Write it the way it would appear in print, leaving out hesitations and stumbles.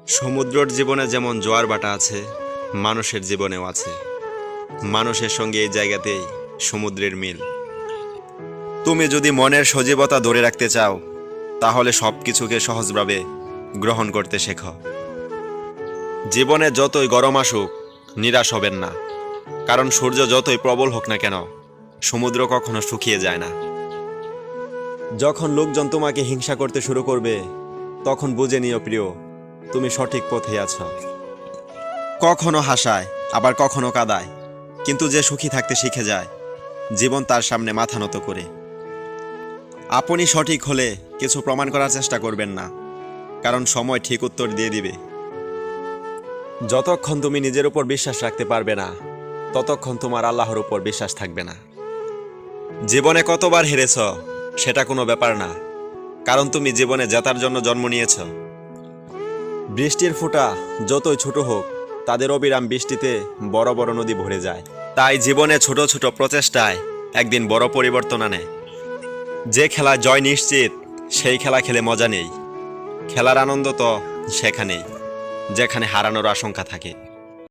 সমুদ্রের জীবনে যেমন জোয়ার ভাটা আছে, মানুষের জীবনেও আছে। মানুষের সঙ্গে এই জায়গাতেই সমুদ্রের মিল। তুমি যদি মনের সজীবতা ধরে রাখতে চাও, তাহলে সব কিছুকে সহজভাবে গ্রহণ করতে শেখো। জীবনে যতই গরম আসুক, নিরাশ হবেন না, কারণ সূর্য যতই প্রবল হোক না কেন, সমুদ্র কখনো শুকিয়ে যায় না। যখন লোকজন তোমাকে হিংসা করতে শুরু করবে, তখন বুঝে নিও প্রিয়, তুমি সঠিক পথে আছো। কখনো হাসায়, আবার কখনো কাঁদায়, কিন্তু যে সুখী থাকতে শিখে যায়, জীবন তার সামনে মাথা নত করে। আপনি সঠিক হলে কিছু প্রমাণ করার চেষ্টা করবেন না, কারণ সময় ঠিক উত্তর দিয়ে দিবে। যতক্ষণ তুমি নিজের উপর বিশ্বাস রাখতে পারবে না, ততক্ষণ তোমার আল্লাহর উপর বিশ্বাস থাকবে না। জীবনে কতবার হেরেছ সেটা কোনো ব্যাপার না, কারণ তুমি জীবনে জেতার জন্য জন্ম নিয়েছ। বৃষ্টির ফোঁটা যতই ছোট হোক, তাদের অবিরাম বৃষ্টিতে বড় বড় নদী ভরে যায়। তাই জীবনে ছোট ছোট প্রচেষ্টায় একদিন বড় পরিবর্তন আনে। যে খেলা জয় নিশ্চিত, সেই খেলা খেলে মজা নেই। খেলার আনন্দ তো সেখানেই, যেখানে হারানোর আশঙ্কা থাকে।